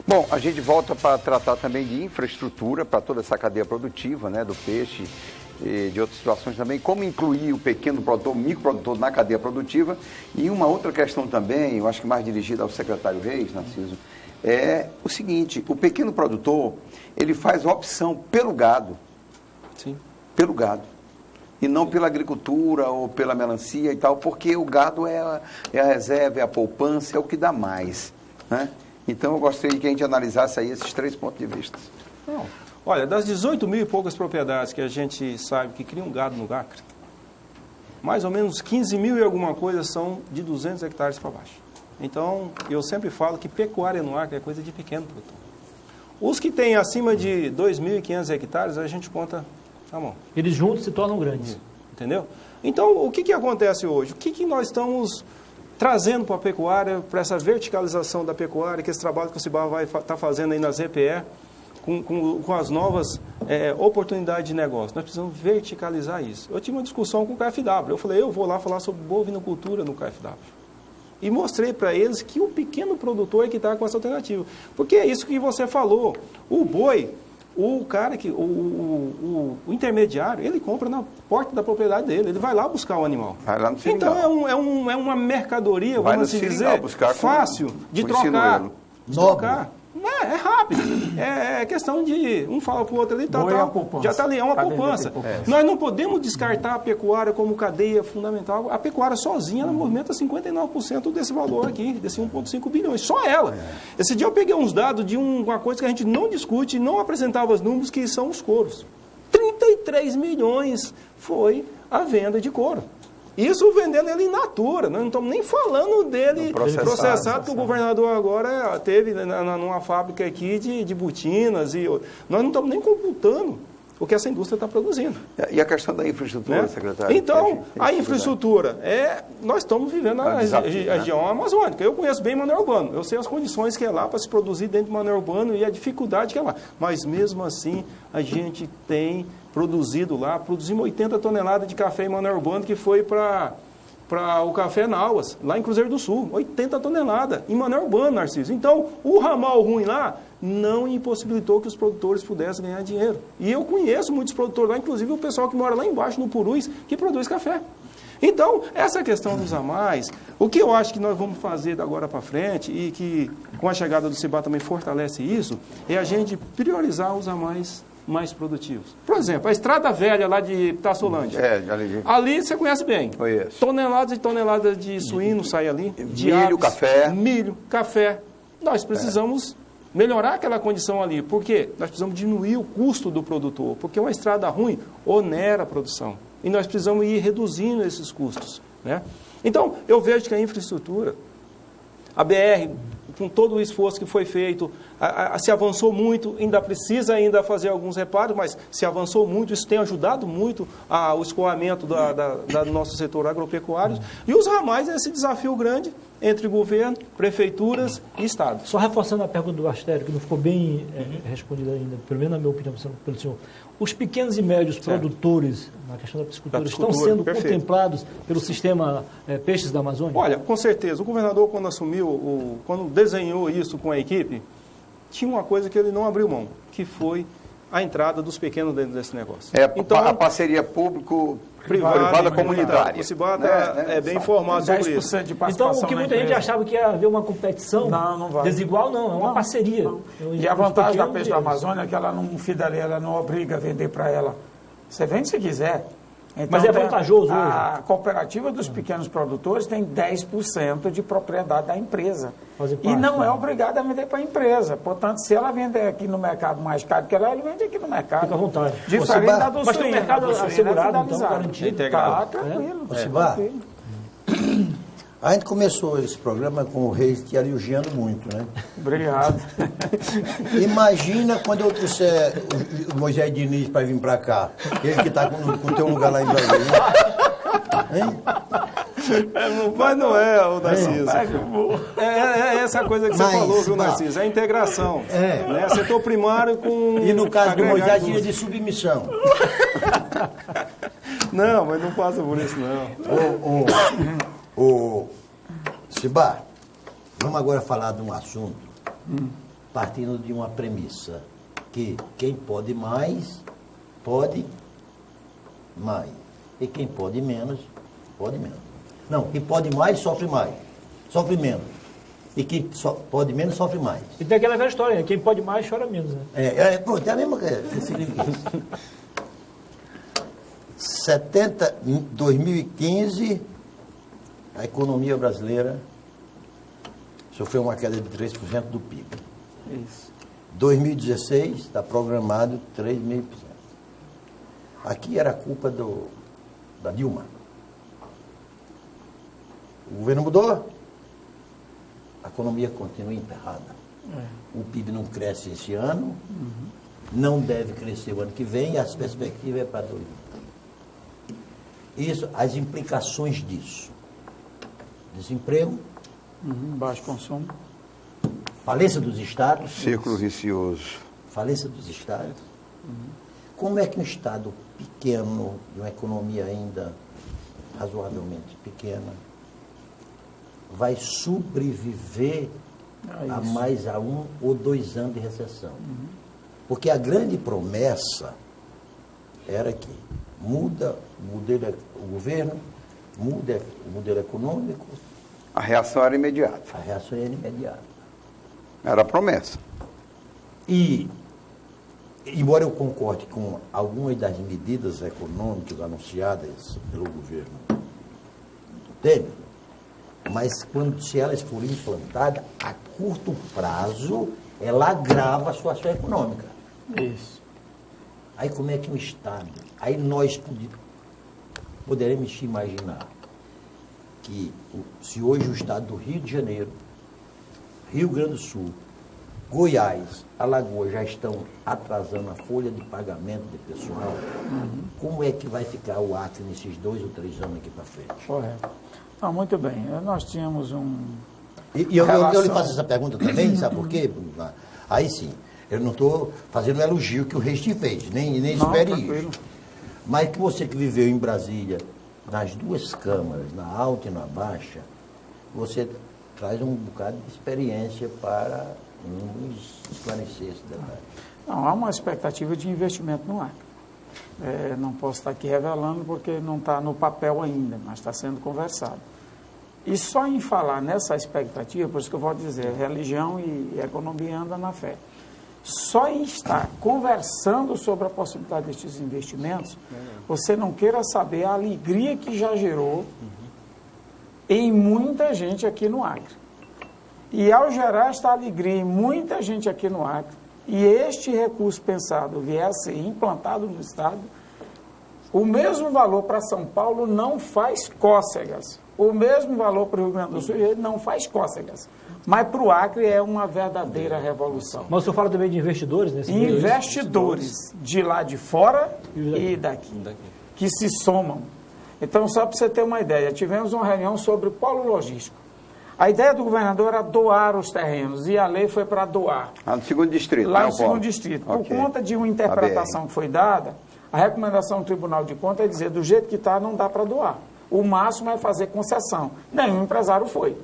Bom, a gente volta para tratar também de infraestrutura para toda essa cadeia produtiva, né, do peixe e de outras situações também, como incluir o pequeno produtor, o microprodutor na cadeia produtiva. E uma outra questão também, eu acho que mais dirigida ao secretário Reis, Narciso, é o seguinte: o pequeno produtor, ele faz opção pelo gado. Sim. Pelo gado. E não pela agricultura ou pela melancia e tal, porque o gado é a reserva, é a poupança, é o que dá mais, né? Então eu gostaria que a gente analisasse aí esses 3 pontos de vista. Não. Olha, das 18 mil e poucas propriedades que a gente sabe que criam gado no Acre, mais ou menos 15 mil e alguma coisa são de 200 hectares para baixo. Então, eu sempre falo que pecuária no Acre é coisa de pequeno produtor. Os que têm acima de 2.500 hectares, a gente conta na mão. Eles juntos se tornam grandes. Entendeu? Então, o que acontece hoje? O que nós estamos trazendo para a pecuária, para essa verticalização da pecuária, que esse trabalho que o Cibá vai estar fazendo aí nas EPE, com as novas oportunidades de negócio. Nós precisamos verticalizar isso. Eu tive uma discussão com o KFW. Eu falei, eu vou lá falar sobre bovinocultura no KFW. E mostrei para eles que o pequeno produtor é que está com essa alternativa. Porque é isso que você falou. O boi, o cara que o intermediário, ele compra na porta da propriedade dele. Ele vai lá buscar o animal. Vai lá no seringal. Então é uma mercadoria, vai vamos assim dizer, fácil de trocar. É rápido. É questão de um fala para o outro ali, já está ali, é uma poupança. Nós não podemos descartar a pecuária como cadeia fundamental. A pecuária sozinha, ela movimenta 59% desse valor aqui, desse 1,5 bilhões. Só ela. Esse dia eu peguei uns dados de uma coisa que a gente não discute, não apresentava os números, que são os couros. 33 milhões foi a venda de couro. Isso vendendo ele in natura, nós não estamos nem falando dele processado, que o governador agora teve numa fábrica aqui de botinas, e nós não estamos nem computando o que essa indústria está produzindo. E a questão da infraestrutura, né? secretário? Então, a infraestrutura, nós estamos vivendo na região amazônica. Eu conheço bem Manoel Urbano, eu sei as condições que é lá para se produzir dentro de Manoel Urbano e a dificuldade que é lá. Mas mesmo assim, a gente tem produzido lá, produzimos 80 toneladas de café em Manoel Urbano, que foi para o café Nauas, lá em Cruzeiro do Sul, 80 toneladas, em Manoel Urbano, Narciso. Então, o ramal ruim lá não impossibilitou que os produtores pudessem ganhar dinheiro. E eu conheço muitos produtores lá, inclusive o pessoal que mora lá embaixo, no Purus, que produz café. Então, essa questão dos a mais, o que eu acho que nós vamos fazer da agora para frente, e que com a chegada do Cibá também fortalece isso, é a gente priorizar os a mais produtivos. Por exemplo, a estrada velha lá de Taçolândia. Ali você conhece bem. Conheço. Toneladas e toneladas de suíno sai ali. De milho, aves, café. Milho, café. Nós precisamos melhorar aquela condição ali. Por quê? Nós precisamos diminuir o custo do produtor. Porque uma estrada ruim onera a produção. E nós precisamos ir reduzindo esses custos, né? Então, eu vejo que a infraestrutura, a BR, com todo o esforço que foi feito, se avançou muito, ainda precisa fazer alguns reparos, mas se avançou muito, isso tem ajudado muito ao escoamento do nosso setor agropecuário. E os ramais é esse desafio grande entre governo, prefeituras e Estado. Só reforçando a pergunta do Astério, que não ficou bem respondida ainda, pelo menos na minha opinião, pelo senhor. Os pequenos e médios produtores, na questão da piscicultura, estão sendo contemplados pelo sistema Peixes da Amazônia? Olha, com certeza. O governador, quando assumiu, quando desenhou isso com a equipe, tinha uma coisa que ele não abriu mão, que foi a entrada dos pequenos dentro desse negócio. Então, a parceria público-privada comunitária. O Cibá é bem informado sobre isso. Então, o que muita gente achava que ia haver uma competição desigual, não, é uma parceria. Não. E a vantagem da Peixe da Amazônia é que ela não fidelia, ela não obriga a vender para ela. Você vende se quiser. Então, mas é vantajoso hoje. A cooperativa dos pequenos produtores tem 10% de propriedade da empresa. E não é obrigada a vender para a empresa. Portanto, se ela vender aqui no mercado mais caro que ela vende aqui no mercado. Fica à vontade. Diferente da do mas tem um mercado assegurado, então, garantido. Tá, tranquilo. Cibá, a gente começou esse programa com o Reis te elogiando muito, né? Obrigado. Imagina quando eu trouxer o Moisés Diniz para vir para cá. Ele que está com o teu lugar lá em Brasília. Hein? Mas não é, o Narciso. É essa coisa que você falou, viu, Narciso? É a integração. Né? Setor primário com... E no caso do Moisés Diniz de submissão. Não, mas não passa por isso, não. Cibá, vamos agora falar de um assunto partindo de uma premissa, que quem pode mais, pode mais. E quem pode menos, pode menos. Não, quem pode mais, sofre menos. E quem pode menos, sofre mais. E tem aquela velha história, né? Quem pode mais, chora menos. Né? Pronto, é a mesma coisa. 2015, a economia brasileira sofreu uma queda de 3% do PIB. Isso. 2016 está programado 3,5%. Aqui era culpa da Dilma. O governo mudou, a economia continua emperrada. O PIB não cresce esse ano, não deve crescer o ano que vem, e as perspectivas é para 2020. Isso, as implicações disso: desemprego, baixo consumo, falência dos estados. Círculo vicioso. Falência dos estados. Como é que um estado pequeno, de uma economia ainda razoavelmente pequena, vai sobreviver a mais 1 ou 2 anos de recessão? Porque a grande promessa era que muda o governo, muda o modelo econômico. A reação era imediata. A reação era imediata. Era a promessa. E, embora eu concorde com algumas das medidas econômicas anunciadas pelo governo Temer, mas se elas forem implantadas, a curto prazo, ela agrava a situação econômica. Isso. Aí como é que um Estado... Aí nós poderemos imaginar que se hoje o Estado do Rio de Janeiro, Rio Grande do Sul, Goiás, Alagoas já estão atrasando a folha de pagamento de pessoal, como é que vai ficar o Acre nesses 2 ou 3 anos aqui para frente? Correto. Não, muito bem. Nós tínhamos um... E eu lhe faço essa pergunta também, sabe por quê? Aí sim, eu não estou fazendo um elogio que o Resti fez, nem espere isso. Mas que você que viveu em Brasília, nas 2 câmaras, na alta e na baixa, você traz um bocado de experiência para nos esclarecer esse detalhe. Não, há uma expectativa de investimento no Acre. Não posso estar aqui revelando porque não está no papel ainda, mas está sendo conversado. E só em falar nessa expectativa, por isso que eu vou dizer, religião e economia andam na fé. Só em estar conversando sobre a possibilidade destes investimentos, você não queira saber a alegria que já gerou em muita gente aqui no Acre. E ao gerar esta alegria em muita gente aqui no Acre, e este recurso pensado vier a ser implantado no Estado, o mesmo valor para São Paulo não faz cócegas. O mesmo valor para o Rio Grande do Sul não faz cócegas. Mas para o Acre é uma verdadeira revolução. Mas o senhor fala também de investidores nesse meio? Investidores de lá de fora e daqui, que se somam. Então, só para você ter uma ideia, tivemos uma reunião sobre o polo logístico. A ideia do governador era doar os terrenos, e a lei foi para doar. Lá no 2º distrito. Lá no 2º distrito. Por conta de uma interpretação que foi dada, a recomendação do Tribunal de Contas é dizer, do jeito que está, não dá para doar. O máximo é fazer concessão. Nenhum empresário foi.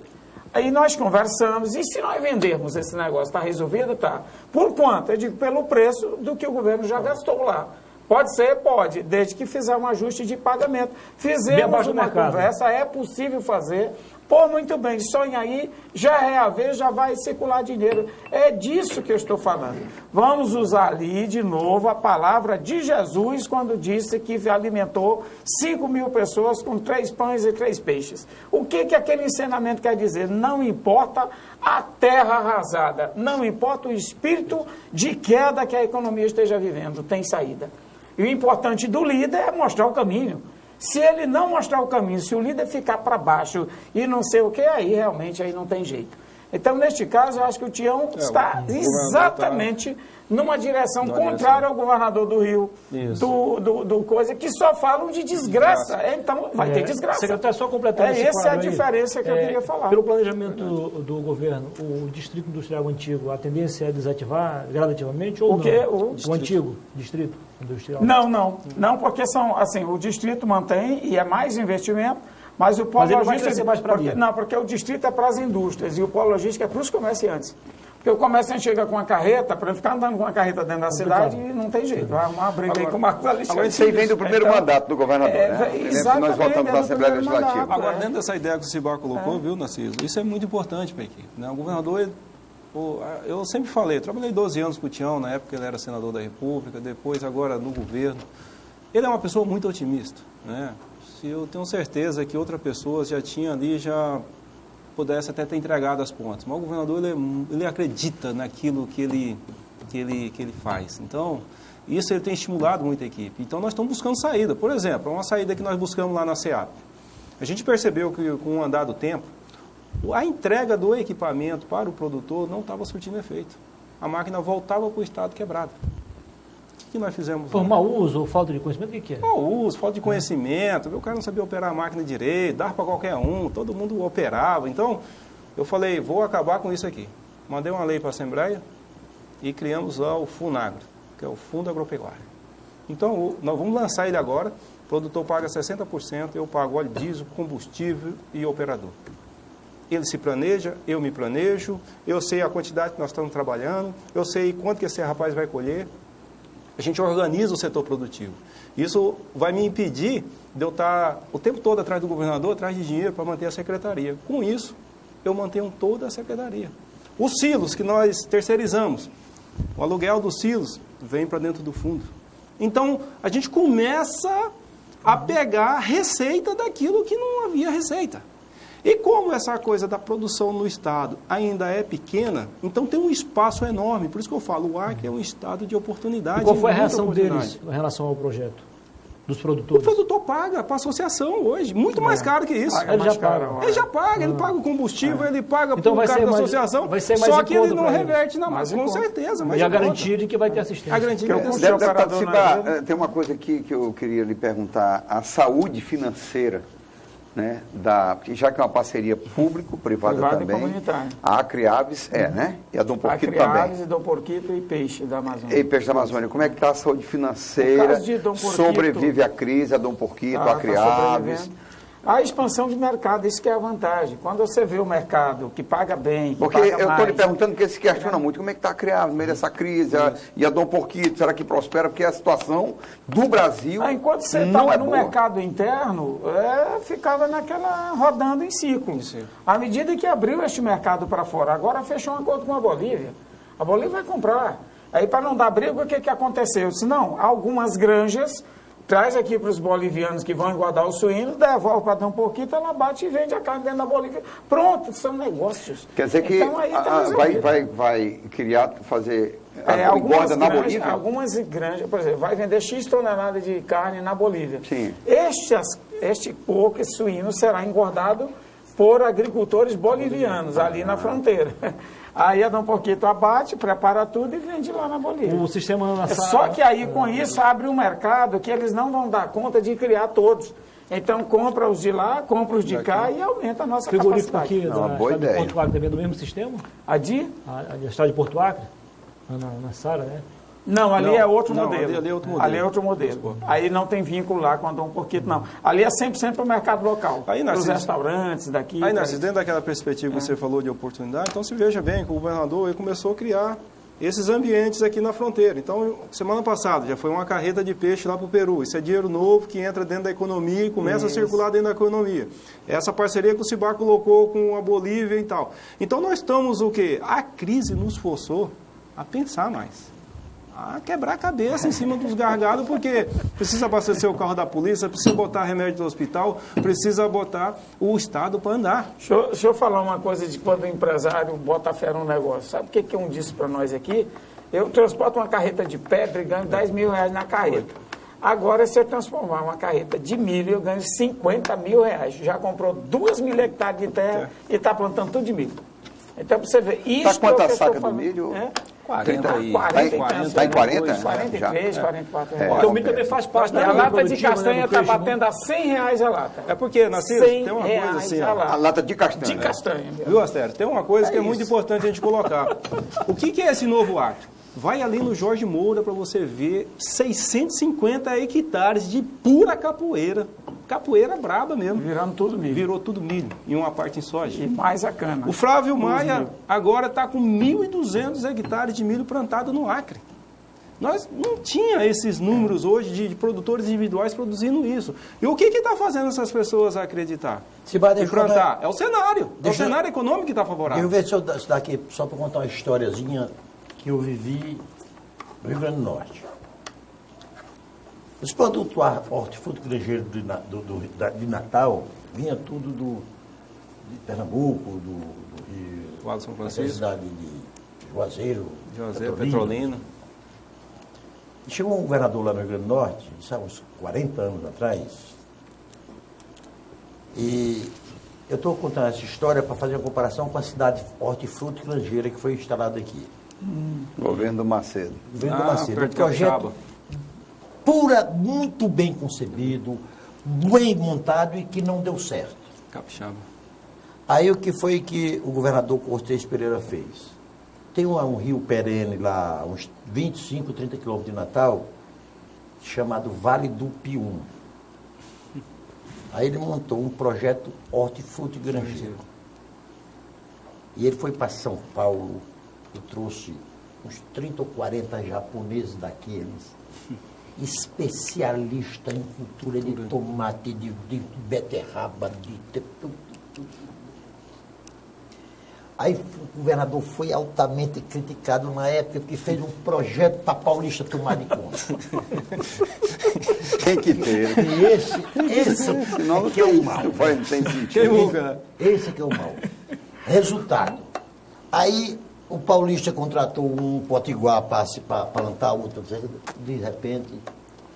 Aí nós conversamos, e se nós vendermos esse negócio, está resolvido? Tá. Por quanto? Eu digo, pelo preço do que o governo já gastou lá. Pode ser? Pode, desde que fizer um ajuste de pagamento. Fizemos uma conversa, é possível fazer. Pô, muito bem, sonha aí, já reaver, já vai circular dinheiro. É disso que eu estou falando. Vamos usar ali, de novo, a palavra de Jesus, quando disse que alimentou 5.000 pessoas com 3 pães e 3 peixes. O que aquele ensinamento quer dizer? Não importa a terra arrasada, não importa o espírito de queda que a economia esteja vivendo, tem saída. E o importante do líder é mostrar o caminho. Se ele não mostrar o caminho, se o líder ficar para baixo e não sei o que, aí realmente aí não tem jeito. Então, neste caso, eu acho que o Tião está exatamente numa direção contrária ao governador do Rio, do coisa, que só falam de desgraça. Então, vai ter desgraça. Secretário, só completando essa é a diferença que eu queria falar. Pelo planejamento do governo, o Distrito Industrial Antigo, a tendência é desativar gradativamente ou não? O antigo Distrito Industrial? Não, porque são, assim, o Distrito mantém e é mais investimento, mas o polo logístico... mais para Não, porque o Distrito é para as indústrias e o polo logístico é para os comerciantes. Porque o comerciante chega com uma carreta, para ele ficar andando com uma carreta dentro da cidade, não tem jeito. Vai arrumar uma briga aí com o Marcos Alexandre. Agora, isso aí vem do primeiro mandato do governador, né? Exatamente. Nós voltamos à Assembleia Legislativa. Agora, dentro dessa ideia que o Cibar colocou, viu, Narciso, isso é muito importante para a equipe. Né? O governador, eu sempre falei, trabalhei 12 anos com o Tião, na época ele era senador da República, depois agora no governo. Ele é uma pessoa muito otimista, né? Eu tenho certeza que outra pessoa já tinha ali, já pudesse até ter entregado as pontas. Mas o governador, ele acredita naquilo que ele faz. Então, isso ele tem estimulado muito a equipe. Então, nós estamos buscando saída. Por exemplo, uma saída que nós buscamos lá na SEAP. A gente percebeu que, com o andar do tempo, a entrega do equipamento para o produtor não estava surtindo efeito. A máquina voltava para o estado quebrado. O que nós fizemos? Por mau uso ou falta de conhecimento? O que é? Mau uso, falta de conhecimento. O cara não sabia operar a máquina direito, dava para qualquer um, todo mundo operava. Então, eu falei, vou acabar com isso aqui. Mandei uma lei para a Assembleia e criamos lá o FUNAGRO, que é o Fundo Agropecuário. Então, nós vamos lançar ele agora. O produtor paga 60%, eu pago óleo diesel, combustível e operador. Ele se planeja, eu me planejo, eu sei a quantidade que nós estamos trabalhando, eu sei quanto que esse rapaz vai colher. A gente organiza o setor produtivo. Isso vai me impedir de eu estar o tempo todo atrás do governador, atrás de dinheiro para manter a secretaria. Com isso, eu mantenho toda a secretaria. Os silos que nós terceirizamos, o aluguel dos silos vem para dentro do fundo. Então, a gente começa a pegar receita daquilo que não havia receita. E como essa coisa da produção no Estado ainda é pequena, então tem um espaço enorme. Por isso que eu falo, o Acre é um estado de oportunidade. E qual foi a reação deles em relação ao projeto? Dos produtores? O produtor paga para a associação hoje, muito mais caro que isso. Ele já paga. Ele já paga, ele paga o combustível, ele paga então para o cara da associação, vai ser mais só que ele não reverte na massa, com certeza. E a garantia de que vai ter assistência. A garantia de que tem uma coisa aqui que eu queria lhe perguntar. A saúde financeira, né, já que é uma parceria público-privada também, e comunitária. A Acreaves né? E a Dom Porquito também. Acreaves e Dom Porquito e Peixe da Amazônia. E Peixe da Amazônia. Como é que está a saúde financeira? Sobrevive a crise, a Dom Porquito, a Acreaves? A expansão de mercado, isso que é a vantagem. Quando você vê o mercado que paga bem, que porque paga eu estou lhe perguntando porque se questiona né? muito como é que está criado no meio dessa crise. E a Dom Porquito, será que prospera? Porque a situação do Brasil enquanto você estava no mercado interno, ficava naquela rodando em ciclo. À medida que abriu este mercado para fora, agora fechou um acordo com a Bolívia. A Bolívia vai comprar. Aí, para não dar briga, o que aconteceu? Senão, algumas granjas traz aqui para os bolivianos que vão engordar os suínos, devolve para Dom Porquito, ela bate e vende a carne dentro da Bolívia. Pronto, são negócios. Quer dizer que então, vai criar, fazer engorda na Bolívia? Algumas granjas, por exemplo, vai vender X tonelada de carne na Bolívia. Sim. Este porco, esse suíno, será engordado por agricultores bolivianos ali na fronteira. Aí a Dom Porquito abate, prepara tudo e vende lá na Bolívia. O sistema Só que aí com isso abre um mercado que eles não vão dar conta de criar todos. Então compra os de lá, compra os de cá e aumenta a nossa capacidade. Aqui da estrada de Porto Acre também é do mesmo sistema? A estrada de Porto Acre? Na Sara, né? Não, ali é outro modelo. Ali é outro modelo. Ali é outro modelo. Aí não tem vínculo lá com a Dom Porquito, não. Ali é 100% para o mercado local. Aí, os restaurantes daqui. Aí, Narciso, dentro daquela perspectiva que você falou de oportunidade, então se veja bem que o governador ele começou a criar esses ambientes aqui na fronteira. Então, semana passada já foi uma carreta de peixe lá para o Peru. Isso é dinheiro novo que entra dentro da economia e começa a circular dentro da economia. Essa parceria que o Cibar colocou com a Bolívia e tal. Então, nós estamos o quê? A crise nos forçou a pensar mais. A quebrar a cabeça em cima dos gargalos, porque precisa abastecer o carro da polícia, precisa botar remédio do hospital, precisa botar o Estado para andar. Deixa eu falar uma coisa de quando o empresário bota fé no negócio. Sabe o que um disse para nós aqui? Eu transporto uma carreta de pedra e ganho 10 mil reais na carreta. Agora, se eu transformar uma carreta de milho, eu ganho 50 mil reais. Já comprou 2 mil hectares de terra e está plantando tudo de milho. Então, para você ver, isso está quanto a saca do milho? 40 aí. Está em 40? 43, 44 reais. Então o milho também faz parte da a lata de castanha está batendo a 100 reais a lata. É porque, Narciso, tem uma coisa assim. A lata de castanha. De castanha. Viu, Astério? Tem uma coisa que é muito importante a gente colocar. O que é esse novo Acre? Vai ali no Jorge Moura para você ver 650 hectares de pura capoeira. capoeira braba mesmo. Virando tudo milho. Virou tudo milho, e uma parte em soja. E mais a cana. O Flávio Maia agora está com 1.200 hectares de milho plantado no Acre. Nós não tinha esses números hoje de produtores individuais produzindo isso. E o que está fazendo essas pessoas acreditar? Se vai deixar plantar? É o cenário. É o cenário econômico que está favorável. Eu vou ver se eu daqui, só para contar uma historiazinha que eu vivi no Rio Grande do Norte. Os produtos hortifrutigranjeiros de Natal vinha tudo de Pernambuco, do Rio, São da Francisco, cidade de Juazeiro, Petrolina. E chegou um governador lá no Rio Grande do Norte, isso há uns 40 anos atrás, e eu estou contando essa história para fazer uma comparação com a cidade hortifrutigranjeira que foi instalada aqui. Governo do Macedo. Governo do Macedo. Um projeto projeto muito bem concebido, bem montado e que não deu certo. Capixaba. Aí o que foi que o governador Cortez Pereira fez? Tem um rio perene lá, uns 25, 30 quilômetros de Natal, chamado Vale do Pium. Aí ele montou um projeto hortifrutigranjeiro. E ele foi para São Paulo e trouxe uns 30 ou 40 japoneses daqueles, especialista em cultura de tomate, de beterraba, Aí o governador foi altamente criticado na época, porque fez um projeto para Paulista tomar de conta. Tem que ter. E esse Senão não que é o mal. não tem sentido. Esse que é o mal. Resultado. Aí o Paulista contratou um potiguar para plantar outro. De repente,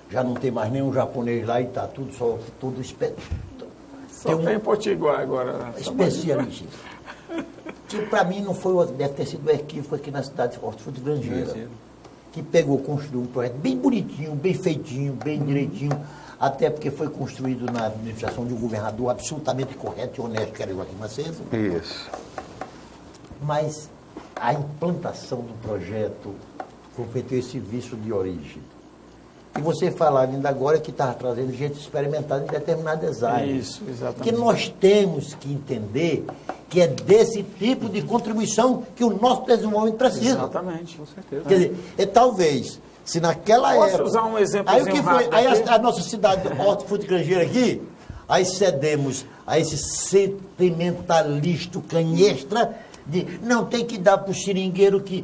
já não tem mais nenhum japonês lá e está tudo Só tem potiguar agora. Especialista. Que para mim não foi, deve ter sido um equívoco aqui na cidade de Hortifrutigranjeira, que pegou, construiu um projeto bem bonitinho, bem feitinho, bem direitinho, até porque foi construído na administração de um governador absolutamente correto e honesto, que era o Joaquim Macedo. Isso. Mas a implantação do projeto cometeu esse vício de origem. E você falava ainda agora que estava trazendo gente experimentada em determinadas áreas. Isso, exatamente. Que nós temos que entender que é desse tipo de contribuição que o nosso desenvolvimento precisa. Exatamente, com certeza. Quer dizer, talvez, se naquela época... Posso usar um exemplo Aí o que foi? Aí aqui? a nossa cidade hortifrutigranjeira aqui, aí cedemos a esse sentimentalista canhestra de não tem que dar para o seringueiro que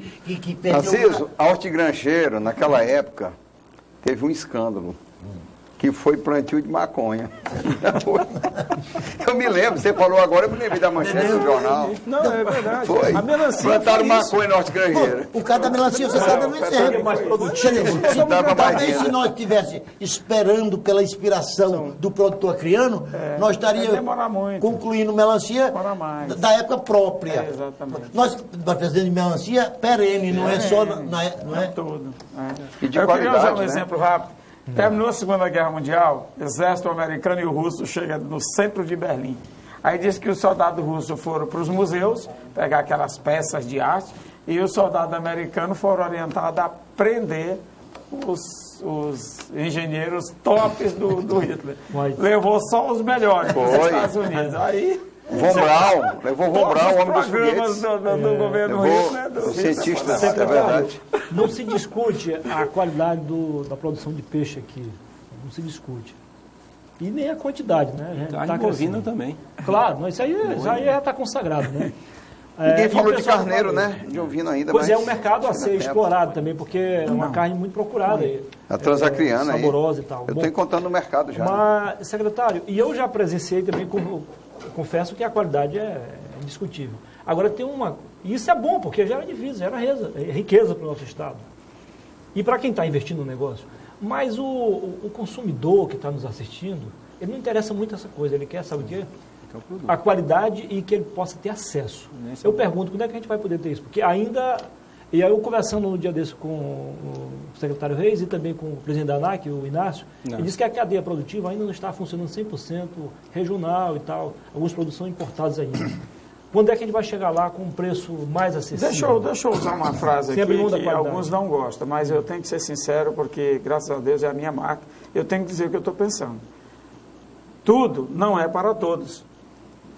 perdeu... Narciso, a hortigranjeiro, naquela época, teve um escândalo, que foi plantio de maconha. Eu me lembro, você falou agora, eu me lembrei da manchete do jornal. Não, é verdade. Foi. A melancia plantaram foi maconha na hortigranjeira. O cara da melancia, você sabe, não exemplo. mais produtivo. Talvez se nós estivéssemos esperando pela inspiração do produtor acriano, nós estaríamos concluindo melancia da época própria. Exatamente. Nós fazendo melancia perene, não é só... Não é Tudo. E de Eu queria usar um né? exemplo rápido. Terminou a Segunda Guerra Mundial, o exército americano e o russo chegam no centro de Berlim. Aí diz que os soldados russos foram para os museus, pegar aquelas peças de arte, e os soldados americanos foram orientados a prender os engenheiros tops do Hitler. Levou só os melhores para os Estados Unidos. Aí... Levou Von Braun, o homem dos foguetes. do governo Hitler, o cientista, é verdade. Não se discute a qualidade da produção de peixe aqui. Não se discute. E nem a quantidade, né? Carne bovina também. Claro, mas isso aí já está consagrado, né? Ninguém falou de carneiro, né? De ovino ainda. Pois é, um mercado a ser explorado também, porque é uma carne muito procurada. A transacriana aí. Saborosa e tal. Eu estou encontrando no mercado já. Mas, secretário, e eu já presenciei também, confesso que a qualidade é indiscutível. Agora tem uma... Isso é bom, porque gera divisa, gera riqueza para o nosso Estado. E para quem está investindo no negócio. Mas o consumidor que está nos assistindo, ele não interessa muito essa coisa. Ele quer, sabe o quê? A qualidade e que ele possa ter acesso. Eu pergunto, quando é que a gente vai poder ter isso? Porque ainda... E aí eu conversando no dia desse com o secretário Reis e também com o presidente da ANAC, o Inácio, ele disse que a cadeia produtiva ainda não está funcionando 100% regional e tal. Alguns produtos são importados ainda. Quando é que a gente vai chegar lá com um preço mais acessível? Deixa eu usar uma frase aqui que alguns não gostam, mas eu tenho que ser sincero porque, graças a Deus, é a minha marca. Eu tenho que dizer o que eu estou pensando. tudo não é para todos.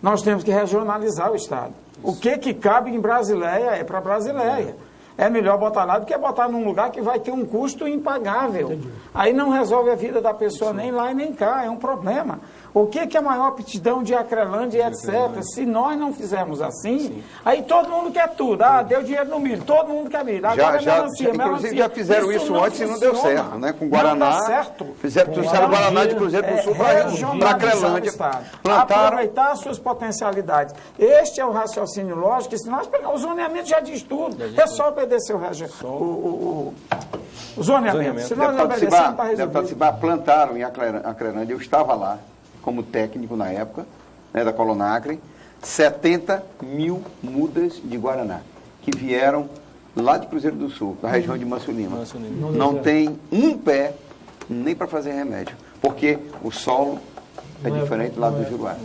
Nós temos que regionalizar o Estado. O que cabe em Brasileia é para Brasileia. É melhor botar lá do que botar num lugar que vai ter um custo impagável. Entendi. Aí não resolve a vida da pessoa nem lá e nem cá, é um problema. O que é a maior aptidão de Acrelândia, etc. Se nós não fizermos assim, aí todo mundo quer tudo. Deu dinheiro no milho, todo mundo quer milho. Agora inclusive já fizeram isso antes e não deu certo, né? Com Guaraná. Não dá certo. Trouxeram Guaraná de Cruzeiro do Sul para Acrelândia. Aproveitar as suas potencialidades. Este é o raciocínio lógico, e se nós pegarmos o zoneamento já diz tudo. É só obedecer o zoneamento. Se nós obedecermos, está resolvido. Plantaram em Acrelândia, eu estava lá como técnico na época, né, da Colonacre, 70 mil mudas de Guaraná, que vieram lá de Cruzeiro do Sul, da região de Manso Lima. Não tem um pé nem para fazer remédio, porque o solo é diferente lá do Juruá.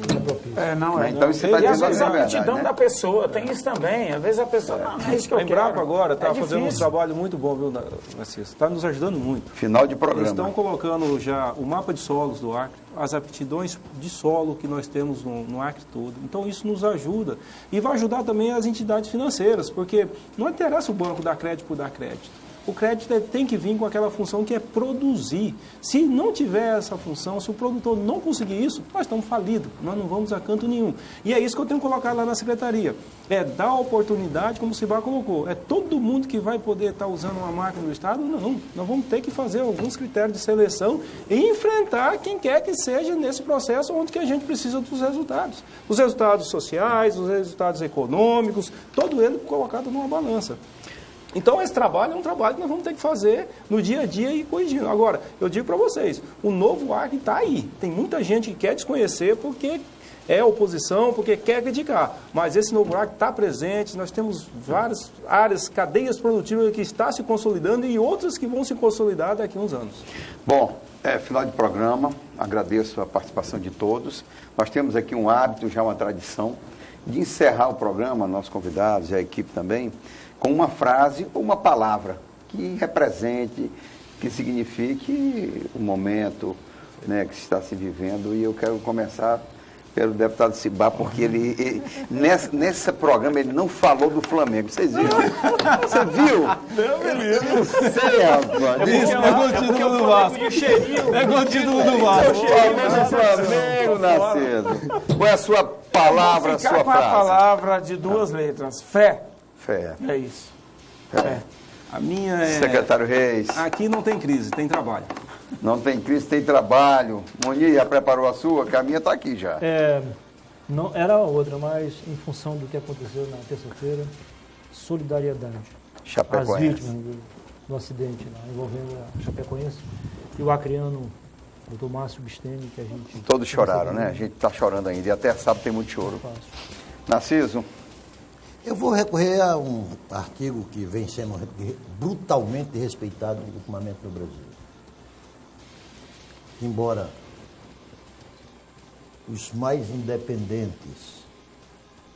Não é. Então isso está dizendo a verdade, a aptidão da pessoa, tem isso também. Às vezes a pessoa, não é isso que eu quero. A Embrapa agora está fazendo um trabalho muito bom, viu, Narciso? Está nos ajudando muito. Final de programa. Eles estão colocando já o mapa de solos do Acre, as aptidões de solo que nós temos no Acre todo. Então isso nos ajuda. E vai ajudar também as entidades financeiras, porque não interessa o banco dar crédito por dar crédito. O crédito tem que vir com aquela função que é produzir. Se não tiver essa função, se o produtor não conseguir isso, nós estamos falidos, nós não vamos a canto nenhum. E é isso que eu tenho que colocar lá na secretaria. É dar oportunidade, como o Cibá colocou. É todo mundo que vai poder estar usando uma máquina do Estado? Não. Nós vamos ter que fazer alguns critérios de seleção e enfrentar quem quer que seja nesse processo onde que a gente precisa dos resultados. Os resultados sociais, os resultados econômicos, todo ele colocado numa balança. Então, esse trabalho é um trabalho que nós vamos ter que fazer no dia a dia e corrigindo. Agora, eu digo para vocês, o novo Acre está aí. Tem muita gente que quer desconhecer porque é oposição, porque quer criticar. Mas esse novo Acre está presente, nós temos várias áreas, cadeias produtivas que estão se consolidando e outras que vão se consolidar daqui a uns anos. Bom, final de programa, agradeço a participação de todos. Nós temos aqui um hábito, já uma tradição, de encerrar o programa, nossos convidados e a equipe também, com uma frase ou uma palavra que represente, que signifique o momento, né, que está se vivendo. E eu quero começar pelo deputado Cibá, porque nesse programa ele não falou do Flamengo. Vocês viram? Você viu? Não, não sei, rapaz. É com o título do Vasco. É com o título do Vasco. Flamengo, Narciso. Qual é a sua palavra, a sua frase? Com a palavra de duas letras. Fé. Fé. É isso. Fé. A minha é... Secretário Reis. Aqui não tem crise, tem trabalho. Não tem crise, tem trabalho. Moni, já preparou a sua? Que a minha está aqui já. Não, era outra, mas em função do que aconteceu na terça-feira, solidariedade. Chapecoense. As vítimas do acidente lá, envolvendo a Chapecoense e o acreano, o Dr. Márcio Bistemi, que a gente... Todos choraram, né? A gente está chorando ainda. E até sábado tem muito choro. Narciso? Eu vou recorrer a um artigo que vem sendo brutalmente respeitado ultimamente no Brasil. Embora os mais independentes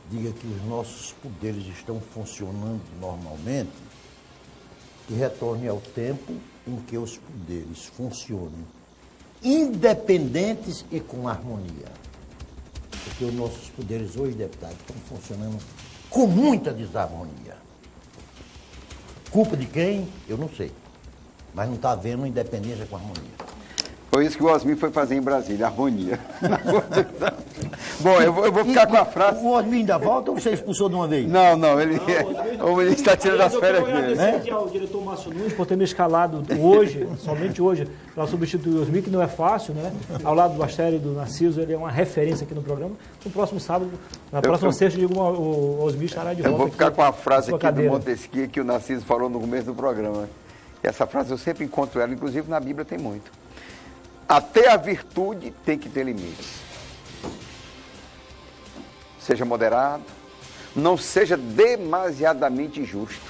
digam que os nossos poderes estão funcionando normalmente, que retorne ao tempo em que os poderes funcionem independentes e com harmonia. Porque os nossos poderes hoje, deputados, estão funcionando com muita desarmonia. Culpa de quem? Eu não sei. Mas não está havendo independência com harmonia. Foi isso que o Osmir foi fazer em Brasília, harmonia. Bom, eu vou ficar com a frase... O Osmir ainda volta ou você expulsou de uma vez? Não, ele está tirando as férias dele. Eu quero agradecer ao diretor Márcio Nunes por ter me escalado hoje, somente hoje, para substituir o Osmir, que não é fácil, né? Ao lado do Astério e do Narciso, ele é uma referência aqui no programa. No próximo sábado, na próxima sexta, o Osmir estará de volta. Eu vou ficar com a frase aqui cadeira. do Montesquieu que o Narciso falou no começo do programa. Essa frase eu sempre encontro ela, inclusive na Bíblia tem muito. Até a virtude tem que ter limites. Seja moderado, não seja demasiadamente injusto.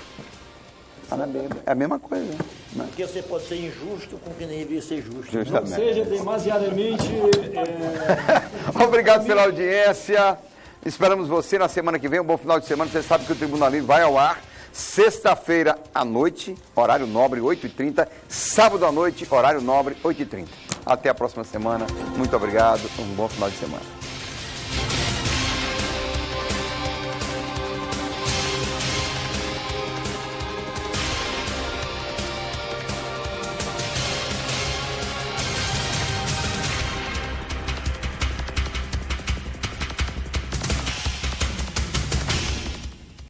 É a mesma coisa. Né? Porque você pode ser injusto com quem deveria ser justo. Justamente. Não seja demasiadamente... Obrigado pela audiência. Esperamos você na semana que vem. Um bom final de semana. Você sabe que o Tribunal Livre vai ao ar Sexta-feira à noite, horário nobre, 8h30. Sábado à noite, horário nobre, 8h30. Até a próxima semana. Muito obrigado. Um bom final de semana.